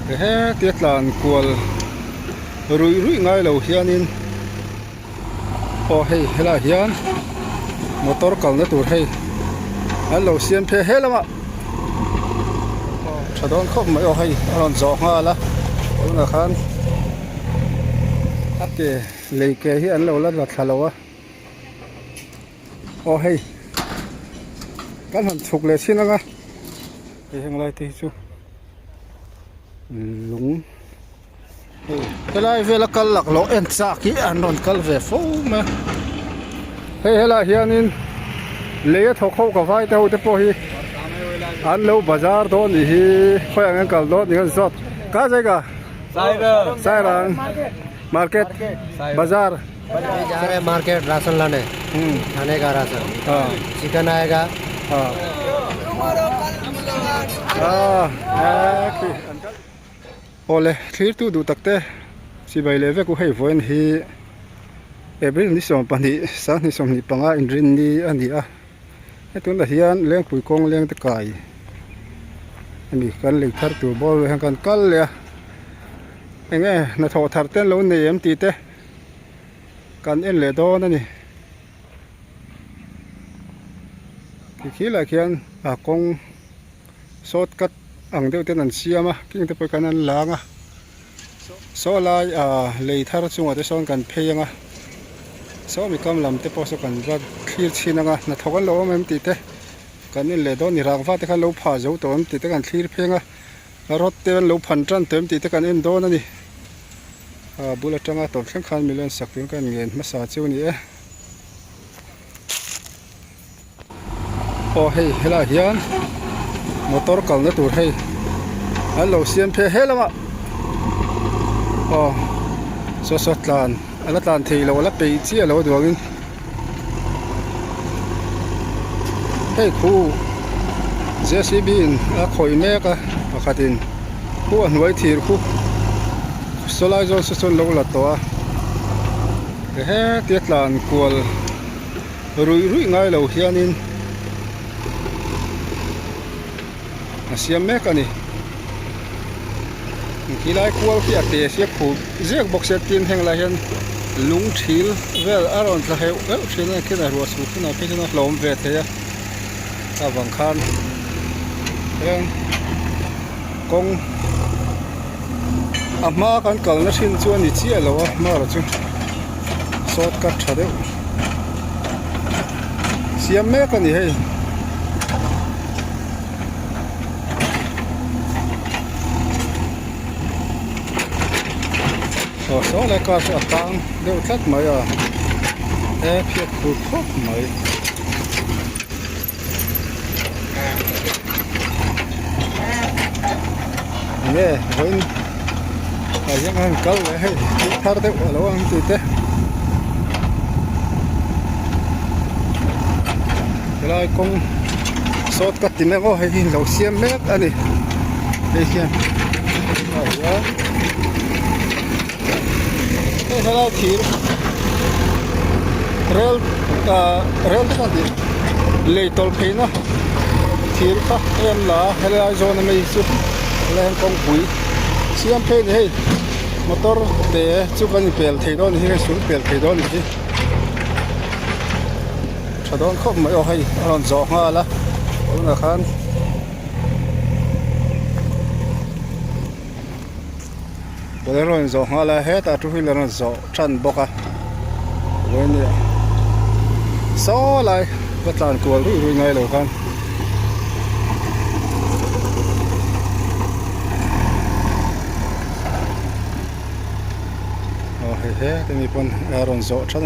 เฮ้เตียตลานกวลรุยง่ายเราเฮียนินโอ้เฮ้เฮล่าเฮียนมอเตอร์กัลนั่นตัวเฮ้อันเราเสียนเพเฮล่ะมาชาดอนเข้ามาโอ้เฮ้อันจ่อมาละตัวนักขันอักเกเลยเกเฮียนเราละรัดทะเลวะโอ้เฮ้กันหันฉุกเลยสินะกะเฮ้ยอะไรที่ชูลุงเฮ้ยเวลากัลลักโลเอ็นซักที่อันนนกัลเวฟูมาเฮ้ยเฮียนินเลี้ยทอกเข้ากับไฟเท่าที่พอฮีอันเราบาซาร์โดนฮีค่อยงั้นกัลโดนนี่กันสดก้าใจกะไซรันมาร์เก็ตบาซาร์जा रहे market ration लाने खाने का राशन चिकन आएगाโอเลที่ตู้ดูตักเต้สิไปเลยเวกูให้ฝนฮีเอบรินิสมปันนี้สักนิสมนิปังอาอินรินนี่อันนี้อ่ะไอ้ตัวนั้นเฮียนเลี้ยงปุ๋ยกงเลี้ยงตะไคร้อันนี้กันเลี้ยงทัดตัวบอลเลี้ยงกันกันเลยไอ้เงี้ยนาทอทัดเต้นแล้วเนี่ยมตีเต้กันเอ็นเลยโดนนั่นนี่ขี้ละเขียนกงสดกัดอังเดียวเต้นนั่นเสียมากิ้งเตไปกันนั่นล้างโซลายเลยทาร์จุงว่าจะซ้อนกันเพยงโซมีกำลังเตปอสกันว่าคลีร์ชินังนาทกันโลมันติดเตกันนี่เลยโดนนี่รางฟ้าเตกันโลพาจูตัวมันติดเตกันคลีร์เพยงรถเตกันโลพันจันเต็มติดเตกันเอ็นโดนนั่นนี่บุลจังตัวเช่นคันมิเลนสักถึงกันเงินมาสาจิวนี่โอ้เฮ้เฮล่าเฮียนมอเตอร์กัลนั่นตัวเฮ้อันเราเสียนเพเฮล่ะมาโอ้สดลานอันนั้นลานที่เราละไปเชี่ยเราดูกันเฮ้ครูเจสซี่บินคอยเมกะขัดินครูอันไว้ที่ครูสลายจนสุดลงละตัวเฮ้เตียตลานกวลรุยง่ายเราเฮียนินเสียเมกะนี่กีฬากวลที่อาเตียเสียผูเรียกบอกเสียกินแห่งไรเห็นลุงทิลเวลอารอนจะให้ทิลนั่นขึ้นรัวสูงขึ้นไปจนลมเวทเฮียตาบังคันเรื่องกงมากันกัลนั่นชินชวนนี่เชี่ยแล้ววะมาแล้วจุสดกัดชาเดียวเสียเมกะนี่เฮ้โอ้โหแล้วก็จะตั้งเดี๋ยวทัดไหมเอ๊ะเพียบคูครบไหมเนี่ยเห็นยังไงกัลเลยให้ทัดเดี๋ยวแล้วอันติดเต้เวลากงสดกัดติดเนี่ยก็ให้เราเสียเม็ดอันนี้เฮ้ยเสียเฮล่าทีร์เรลที่กันดิเลยตอลเพย์นะทีร์ค่ะเอ็มล่ะเฮล่าโซนไม่สุดเล่นกงปุ๋ยเสียมเพย์นี่มอเตอร์เตะจุกันเปลี่ยนทีโดนที่สุดเปลี่ยนทีโดนที่ชาดอนเข้ามาเอาให้อันจ่อมาละตัวนักขันวันนี้เราจะหาอะไรให้แต่ทุกทีเราจะชันบอกอะวันนี้สออะไรก็ตานกลัวรู้ไงเลยกันโอ้เฮ้แต่มีคนเราจะชัน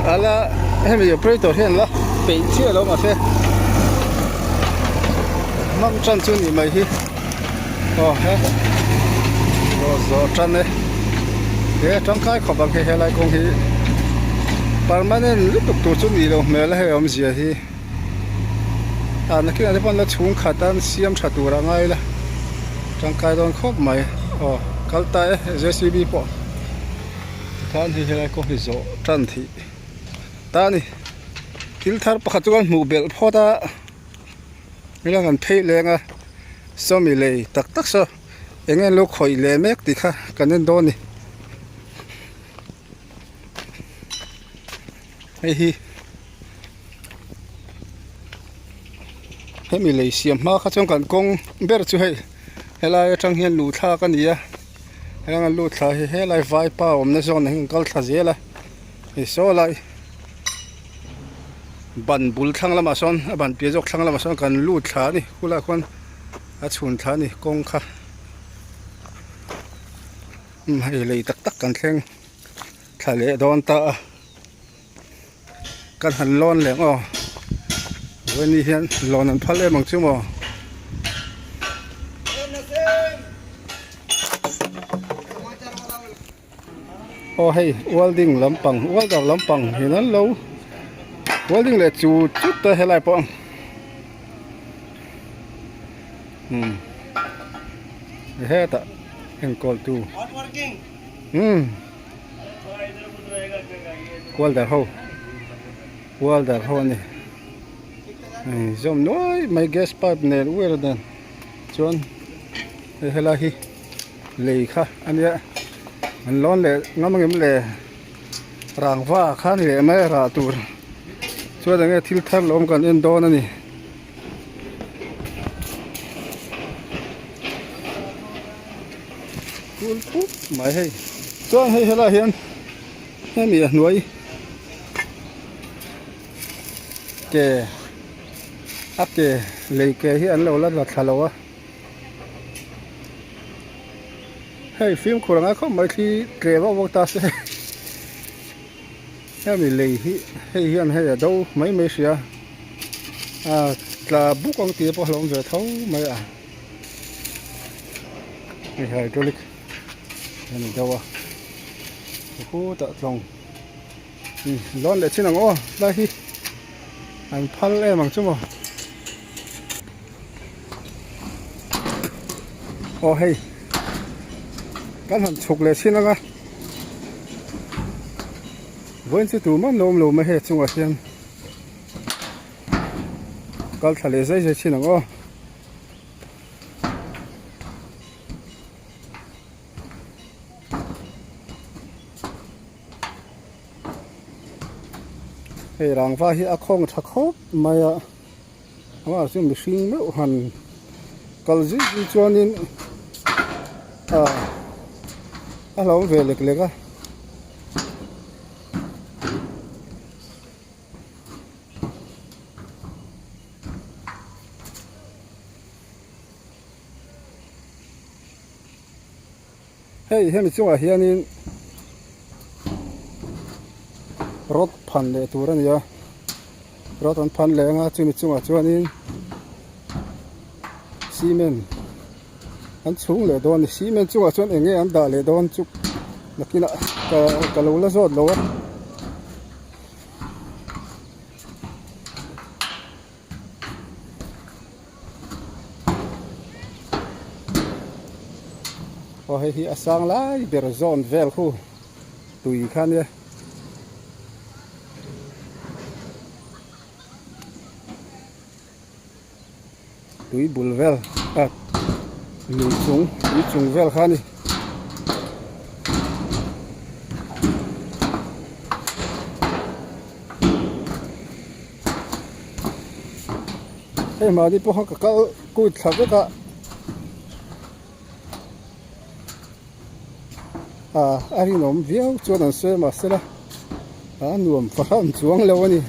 อะไรให้มีอยู่ประโยชน์เห็นละเป็นเชื่อแล้วมาเถอะมั่งชันชุนนี่ไหมฮีโอ้เฮ้เราจันเนี่ยเฮ้จังใครขบังเฮลัยคงฮีปาร์มันเนี่ยลุกตัวชุนนี่เราเมื่อไรให้อมเสียฮีนักที่นั่นที่พันละชุ่มขัดตันเสียมชัดตัวร่างไงล่ะจังใครโดนขบไหมโอ้กัลตายเจสีบีปอท่านเฮลัยคงฮีโจจันทีตานี่ทิลทาร์ปัจจุบันมูเบลพอตาเวลากันเพลงอ่ะ so mi le tak tak so engen lo khoi le mek ti kha kanen don ni hi mi le siam ma kha chong kan kong ber chu hei helai atang hian lu tha ka nia helanga lu tha hi helai vai pa om na zon hing kal tha zela hi so lai ban bul thang lama son ban pia jok thang lama son kan lu tha ni khula khon a chhun tha ni kong kha hei le tak tak kan thleng tha le don ta kan han lon leng oวันนี้เห็นลอนอันพัดเลยมังชั่วโมงโอ้ให้วอลดิ้งลำปังวอลดอกลำปังเห็นนั้นเราวอลดิ้งเลยจูจุดตัวให้ไรปองเฮ้ตะเห็นกอลตูวอลเดอร์เขานี่zoom noi my gas pipe ner wer dan chon hela hi le kha ania an lon le ngamangem le rangwa kha ni le mai ra tur chwa da nge thil thar lom kan en don ani kul pup mai hei chon hei hela hian mi nuai ke ake leike hi an lo la thalawa hei film khuranga kho mai thi trewa wota se ya mi lei hi hei hian hei do mai sia tla bukong ti po hlom ve thau mai a mi hydraulic ani dawa ko ta tlong lon le chinang o la hi an phal e mang chumo oh hey kan han chuk le chin anga voin chu tu man nom lo ma he chunga hian kal thale zai zai chin anga hey rangwa hi a khong tha khop maya wa chu mi hring me han kal ji chuanin alo về lek leka hey hemi chunga hianin rot phan le turan ya rot an phan le nga chumi chunga chuanin cement an chung le don cement chunga chuan enge an da le don chuk nakina ka lo la zot lo o hi asang lai ber zon vel khu tui khan ya tui bul vel lui chung vel khani hey ma di po ka ku thak ka ari nom viau chuan se ma sela nuam pham chuang lo ani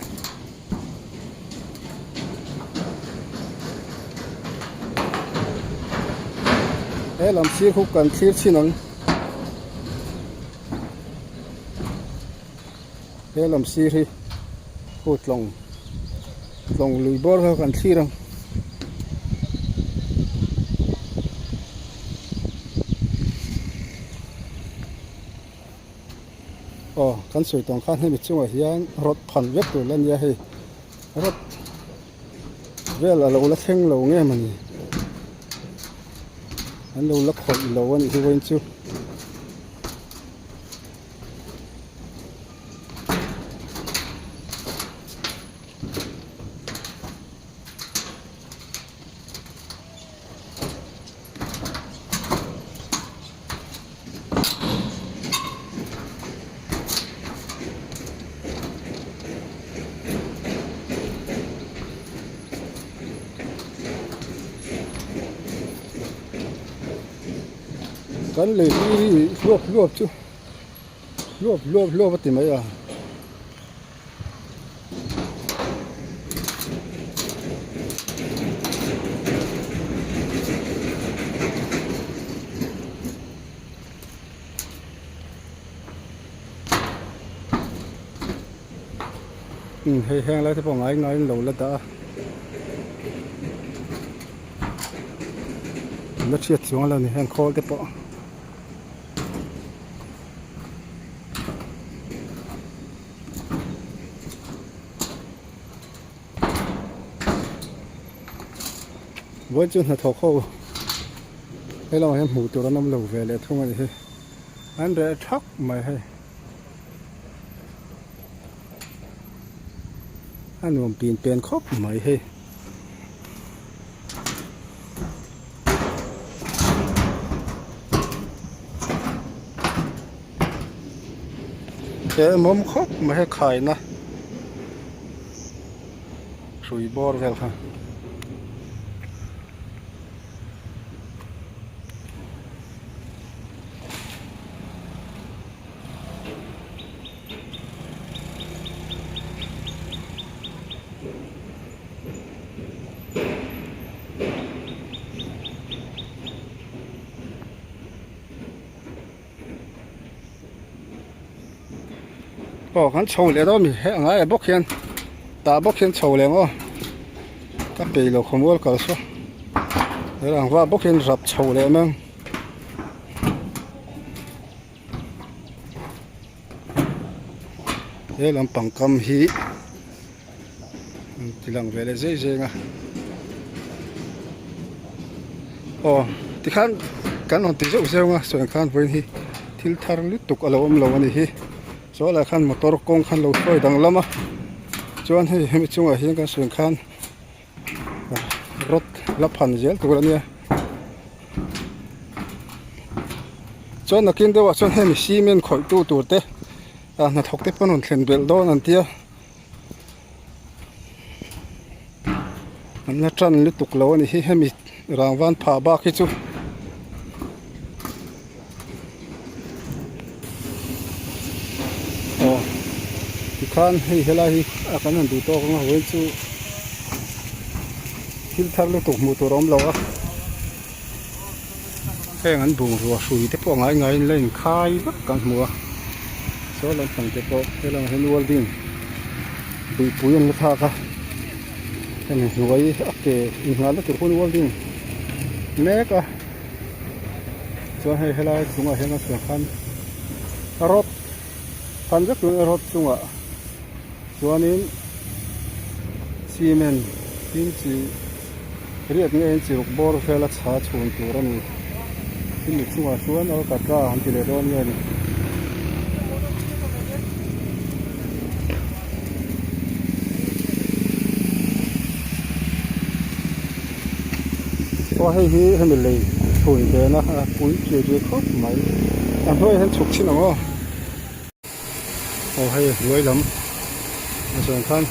lam si khu kan thir chinang lam si ri hut long lui bor kan thirang kan soi tong khan he mi chunga hian rot phan vek tu lan ya he rot vel a lo la theng lo nge mani an lo la khoi lo ani hi wein chu กันเลยที่รวบจุรวบติไหมอ่ะให้แห้งแล้วที่พอง่ายหลงแล้วตาแล้วเชียดสวงแล้วนี่แห้งคอที่พอวันจุนหัดทอเข้าให้เราเห็นหมูตัวน้ำเหลวเวลทุ่งอะไรอันเดอร์ทักไม่ให้อันนู้นปีนเป็นครบไม่ให้แกมุมครบไม่ให้ขายนะสุยบอร์เวลค่ะบอกกันโชว์เลยต้องมีให้ง่ายบอกเขียนตาบอกเขียนโชว์เลยมั้งก็ไปเราขโมยก็ซะเดี๋ยวหลังว่าบอกเขียนรับโชว์เลยมั้งเดี๋ยวหลังปังกำฮีที่หลังเวลาเจ๊งอ่ะโอ้ที่ขันกันหอนที่จะอุเซงอ่ะส่วนขันเป็นฮีทิลทาร์ลิตุกอะไรวะมันเราวันนี้ฮีส่วนอะไรขันมอเตอร์กงขันเราช่วยดังละมั้งส่วนให้ไม่ช่วยเห็นกันส่วนขันรถรับพันเจลตัวนี้ส่วนนักกินเดี๋ยวส่วนให้มีซีเมนต์คอยตัวเตะนักทอกเตะปนนเข็นเบลโดนั่นเดียอันนั้นจันลิตุกเรานี่ให้มีรางวัลผ่าบ้าคิดจูที่ขันให้เฮลัยอาการนั้นดูโตของเราเว้นจูทิลทาร์ลิตุกมูตัวร้อมเราอ่ะแค่งั้นบุงรัวสุยเตะพวกง่ายเล่นคายบักกันมัวโซ่ลำพังเตะพวกให้เราเห็นวัลดิ้งปุยอันละท่าค่ะเห็นรวยโอเคอีกงานแล้วถึงคนวัลดิ้งแม่ก็ส่วนให้เฮลัยจุงเห็นกันส่วนขันรถพันจักรรถจุงส่วนนี้ซีเมนต์ทิ้งจีเรียกเงินจีรกบอร์เฟลชาชวนตัวนี้ที่มีช่วงส่วนเอากัดก้าหันที่เลโดนเงินก็ให้มันเลยถุยเดินนะปุ๋ยเกี่ยวกับไหมอันเพื่อให้ฉุกชินเอาเอาให้รวยล้ำส่วนท่าน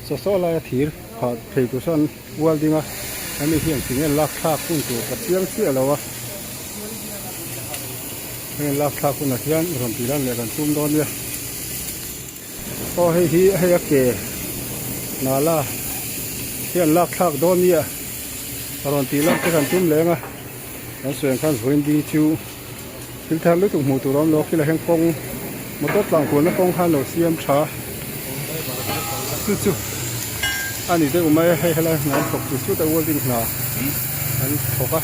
โซ่ลายถีผ่าเพลกุสันวัลดิ้งอ่ะอันนี้เพียงสิ่งนี้ลักท่าคุณตัวกับเสียงเสียแล้ววะเงินลักท่าคุณนักยันรำปีนั้นเลยกันซุ่มโดนเนี่ยก็ให้เก๋นาล่าเพียงลักท่าโดนเนี่ยรำปีนั้นก็กันซุ่มเลยอ่ะแล้วส่วนขั้นส่วนดีชิวทิลทางลึกถึงหูตัวร้อนโลกที่เราแห่งกงมาต้นหลังคนแล้วกงขั้นเราเสียมช้าจู่อันนี้เดี๋ยวไม่ให้อะไรน้ำตกจู่แต่วัวดิ้งหนาอันถกอ่ะ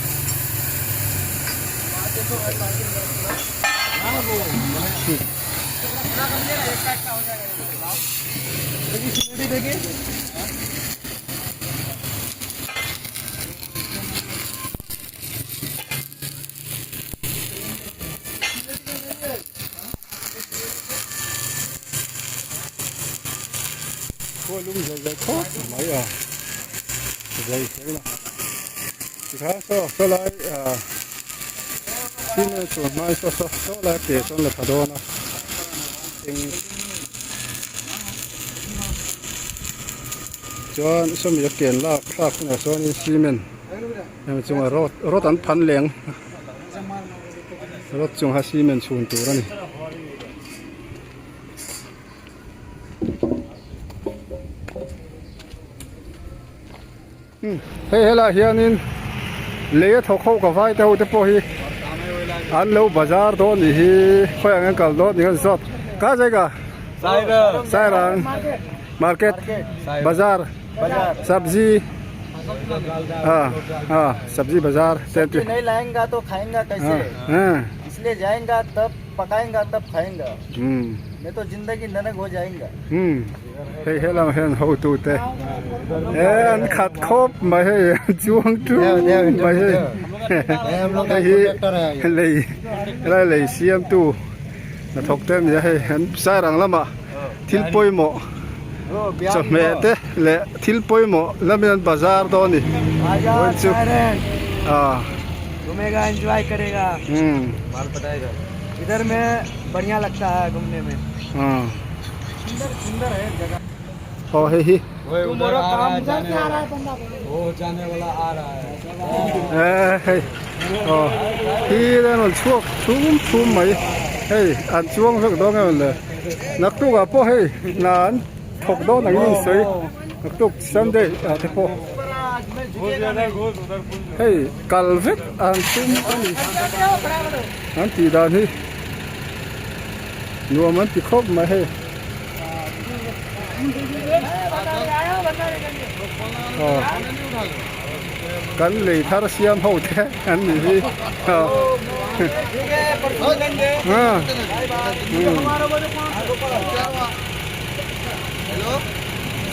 ก็ลุงจะโคตรไม่อ่ะจะใช่ไหมที่ข้าโซ่ลายที่นี่ส่วนไม่โซ่ลายเตะส่วนละพัดนะเอง chuan somi ya ken lak na so ni cement em chunga rot an phan leng rot chung ha cement chhun tur ani hei hela hianin le thok khau ka vai teu te po hi an lo bazar do ni hi khoi ang kal do ni kan sot ka jaiga Sairang market bazar सब्जी सब्जी बाजार नहीं लाएंगा तो खाएंगा कैसे इसलिए जाएंगा तब पकाएंगा तब खाएंगा नहीं तो जिंदगी नरक हो जाएगा हे हेला हेन हो तू ते अन खत खोपมาให้จ้วงจูมาให้เลยเสียมตู้นะทกเต็มอย่าให้หันสายรังละมาทิลปอยหมอจะแม่เตะและทิลปอยหมอแล้วมันบาซาร์ตอนนี้घूमेगा एंजॉय करेगा माल पटाएगा इधर में बढ़िया लगता है घूमने में सुंदर है जगह ओ हे ही तुम्हारा काम जाने आ रहा है बंदा वो जाने वाला आ रहा है हे ओ हीนั่นช่วงชุ่มไหมเฮ้ยอันช่วงสักดอกนั่นเลยนักตุกอ่ะพ่อเฮ้ยนานถกดอกหนังนี่สวยนักตุกซันเดย์อ่ะที่พ่อเฮ้ยกัลฟิกอันชุ่มอันตีดานี่นัวมันติดครบไหมเฮ้ยกันเลยทาร์เซียมเขาแท้อันนี้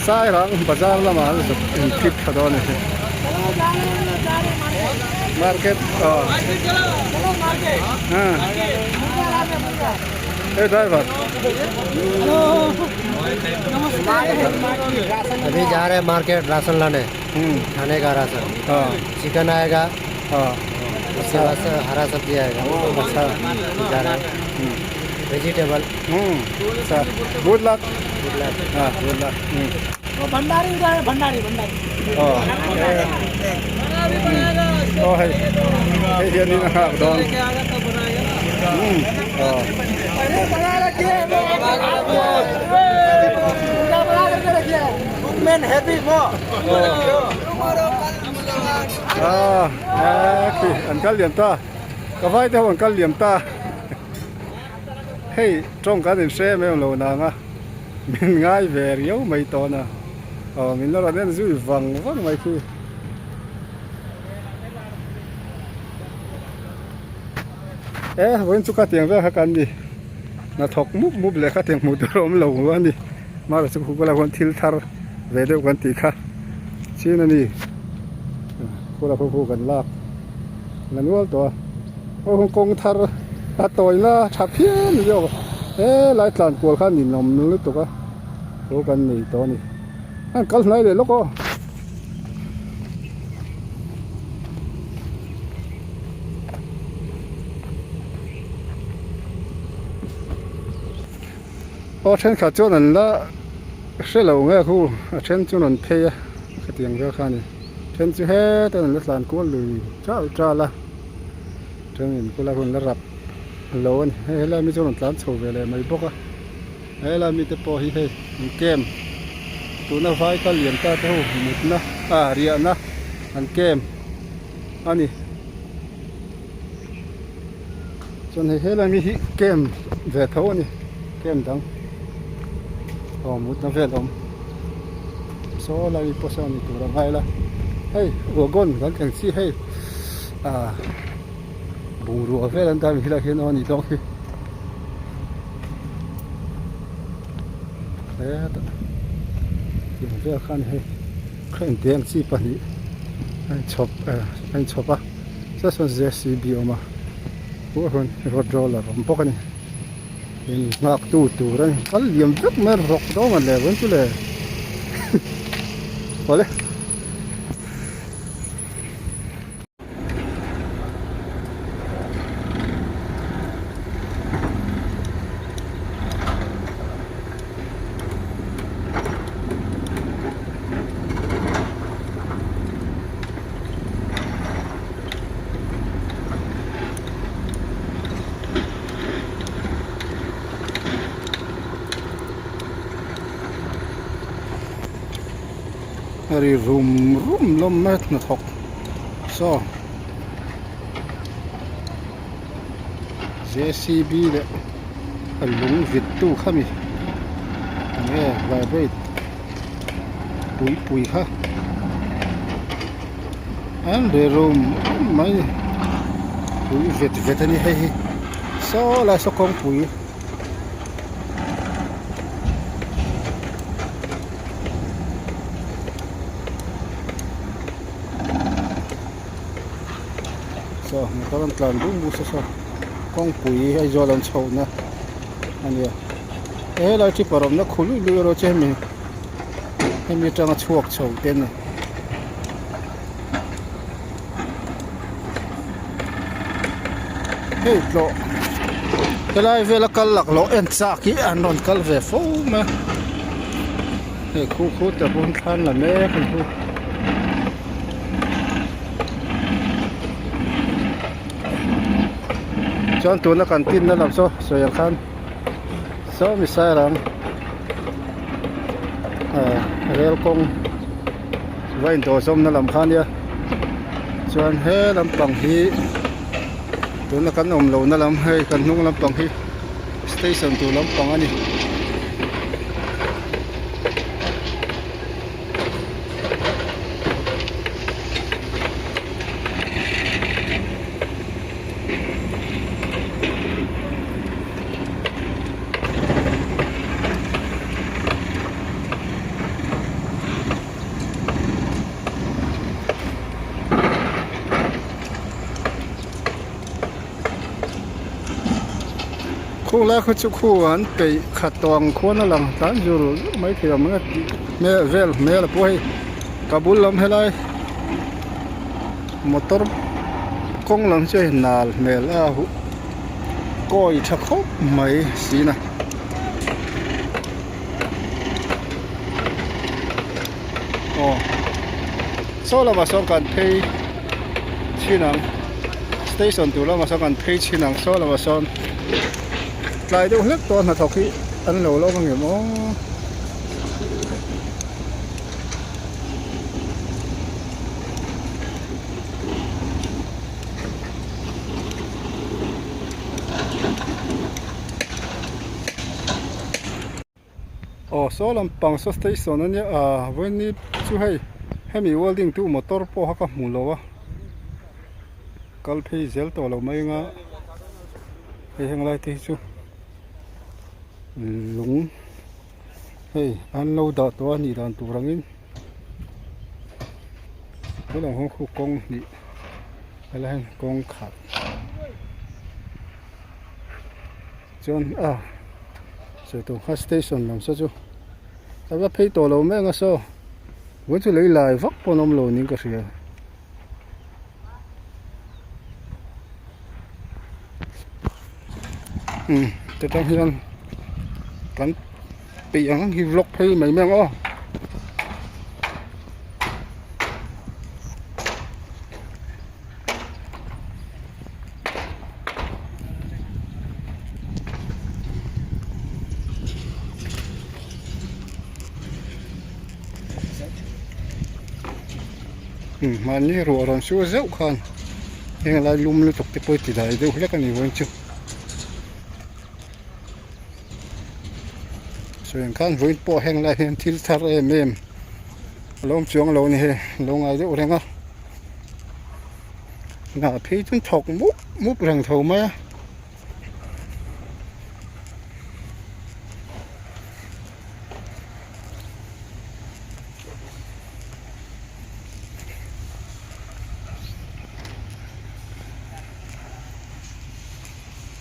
สายรังบาซาร์ละมาสุดคลิปขดอนนี่มาร์เก็ตเฮ้ยได้ป่ะअभी जा रहे हैं मार्केट राशन लाने खाने का राशन चिकन आएगा उसके बाद हरा सब्जी आएगा अच्छा जा रहा है vegetable good luck good luck good luck Bhandari उधर है भंडारीโอ้เฮ้ยเฮียนี่นะครับดอนमैन हैप्पी मोคืออันกัลเหลี่ยมตาก็ไว้แต่อันกัลเหลี่ยมตาเฮ้ยตรงกันเสียไม่เอาโลนางอ่ะมันง่ายเวรียวไม่ตอนะมินแล้วเราเนี่ยสู้ฟังไม่คือวันสุขเตียงเรื่องกันดิน่าถกมุบเลยค่ะเตียงมุดรวมเหล่าวันดิมาสุขกุลาคนทิลทาร์เวเดกันตีค่ะชี้นั่นนี่กุลาคู่กันลากนั่นว่าตัวโอ้คงทาร์ตัดต่อยละชับเพี้ยนเยอะหลายตานกลัวข้านินนมนึกตัวก็รู้กันนี่ตัวนี้อันกันไหนเลยลูกก็โอ้เช่นข้าจ้านั่นละเสียเหล่าเงี้ยคู่เช่นจ้านั่นเพียกระเตียงเรื่องข้านี่เช่นจู่เฮ่แต่นั่นละตานกวนเลยจ้าละเช่นนี้กุลาคนละรับโลนเฮ้ยแล้วมีจ้านั่นตานโชว์อะไรไม่บอกอ่ะเฮ้ยแล้วมีแต่พอเฮ้ยเกมตัวน่าไฟก็เหลี่ยมตาเท่าหมดนะเรียนนะอันเกมอันนี้ส่วนเฮ้ยแล้วมีเกมเวทเท่านี่เกมดังหมดนะเวทโซ่ลายโพสต์นี่ตัวอะไรล่ะเฮ้ยหัวก้นกันแข่งซี่เฮ้ยบูรัวเวทอันตามีละเห็นอันนี้ต้องที่ผมเลือกขั้นให้เครื่องเตียงซีปนีให้ชอบจะส่วนเจสซีบีออกมาพวกคนรถโรลเลอร์ผมพกนี่เป็นนักตู้นั่นอันเลี้ยงจับมันรกตัวมันเลยวันสุดเลยพอเลย ri rum lom mat na thok so JCB le alung vit tu khami ne vibrate pui kha an de rum mai pui vet ani he so la so kong pui so na karon tlan bu so kong pui ai zo lan chho na ania la chi parom na khulu lu ro che mi mi tang chuak chho ten na hey lo kelai vela kal lak lo en cha ki anon kal ve fo ma hey khu ta bun khan la me kan hu chọn tu na kan tin na lam so yang khan so mi sai rang rel kong vain to som na lam khan ya chuan he lam pang hi tu na kan om lo na lam he kan nung lam pang hi station tu lam pang ani khu la khu chu khu an pe khat tong khon na lang tan jur mai thiam me vel me la poi kabul lam helai motor kong lang che nal mel a hu koi tha khop mai sina so la ma song kan pei chinang station tu la ma song kan pei chinang so la ma song lại đâu hết toàn là thọc khí ăn lẩu lâu bằng nghiệp nó số làm bằng số station nhá với ní chú hay mi welding tu motor po haka mù lô kal phê zel to lo mai nga hay hang lai te chu lung hey an lo da to ni dan tu rangin ko lang hong khu kong ni ala han kong khat chon so to ha station lam so chu ta phei to lo me nga so wo chu lei lai vak ponom lo ning ka ria te tang hian kan pi ang hi vlog phei mai meng o mà như rồi còn xua dẫu con nhưng là lum liên tục thì bơi chỉ đại đâu hết cái này vẫn chưa rồi con với bộ hàng lại hiện thiếu thar em lông chuông lâu này lâu ngày dẫu đang á là thấy chúng thọc múc rằng thầu mà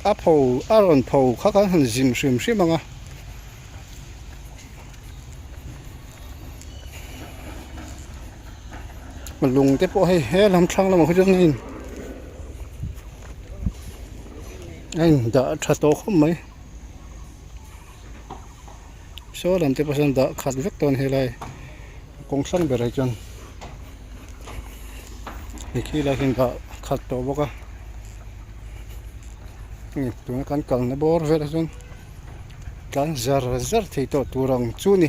Apple Aaron Paul khác hẳn dìm xìm xìm mà mà lùng tiếp bộ hay làm trăng là một cái chương trình anh đã trả tổ không mấy số làm tiếp bộ đã khát vết toàn hay lại công sang về đây chân thì khi là hiện đã khát tổ bốc tụi con cần nó bor về rồi con giờ thì tổ tụi rồng chú nè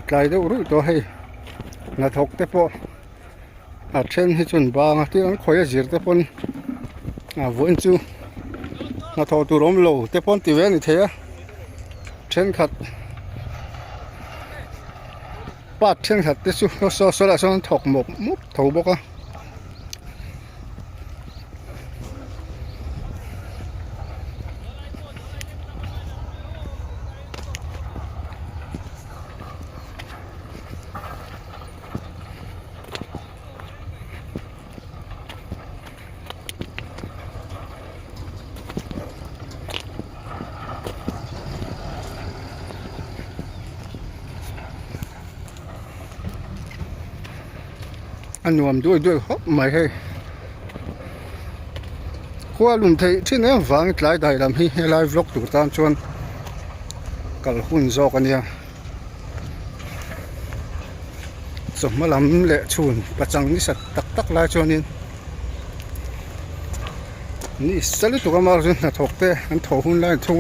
ไกลเดรู้ตัวให้นาทกเตปอาเช่นให้จนบางที่นั้นคอยจีรเตปนวนจูนาทอตุรมโลเตปนติเวนิเทียเช่นขัดปาดเช่นขัดเตจูโซละโซนถกหมกมุดถูบกอันนวมด้วยฮบไม่ให้ขั้วลุมเทที่เนี่ยฟังหลายได้ลำให้ไลฟ์วล็อกตัวตามชวนกัลหุ่นโซกันเนี่ยสมมาลำเละชวนประจังนี่สัตตักหลายชวนนี่สลิดตัวมาจนถกเตะอันถกหุ่นไล่ทุ่ง